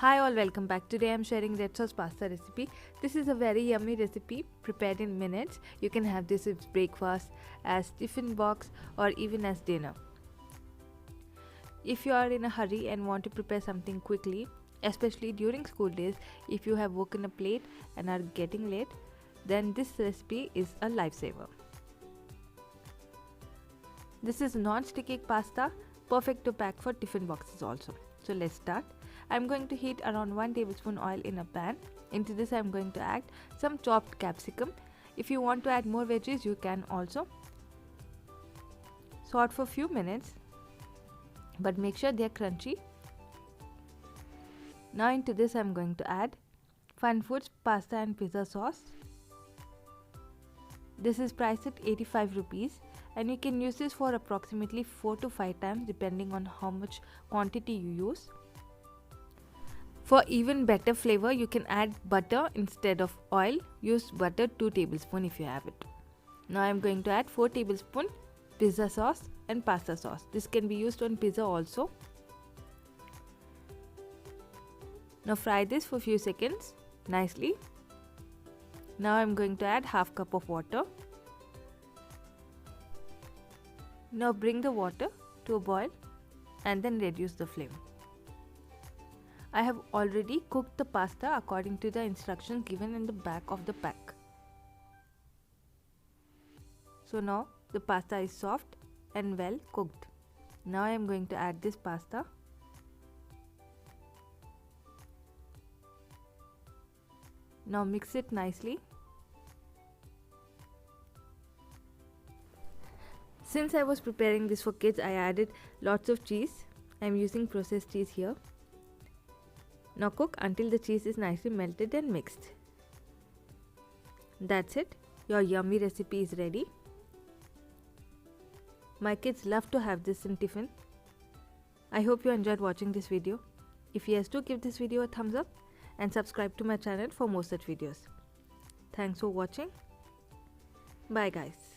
Hi all, welcome back. Today I'm sharing red sauce pasta recipe. This is a very yummy recipe prepared in minutes. You can have this as breakfast, as tiffin box or even as dinner. If you are in a hurry and want to prepare something quickly, especially during school days, if you have woken up late and are getting late, then this recipe is a lifesaver. This is non-sticky pasta, perfect to pack for tiffin boxes also. So let's start. I'm going to heat around 1 tablespoon oil in a pan. Into this I'm going to add some chopped capsicum. If you want to add more veggies, you can also. Saute for few minutes, but make sure they are crunchy. Now into this I'm going to add FunFoods pasta and pizza sauce. This is priced at 85 rupees and you can use this for approximately 4 to 5 times depending on how much quantity you use. For even better flavor, you can add butter instead of oil. Use butter 2 tablespoons if you have it. Now I am going to add 4 tablespoons pizza sauce and pasta sauce. This can be used on pizza also. Now fry this for few seconds nicely. Now I am going to add half cup of water. Now bring the water to a boil and then reduce the flame. I have already cooked the pasta according to the instructions given in the back of the pack. So now the pasta is soft and well cooked. Now I am going to add this pasta. Now mix it nicely. Since I was preparing this for kids, I added lots of cheese. I am using processed cheese here. Now cook until the cheese is nicely melted and mixed. That's it. Your yummy recipe is ready. My kids love to have this in tiffin. I hope you enjoyed watching this video. If yes, do give this video a thumbs up and subscribe to my channel for more such videos. Thanks for watching. Bye guys.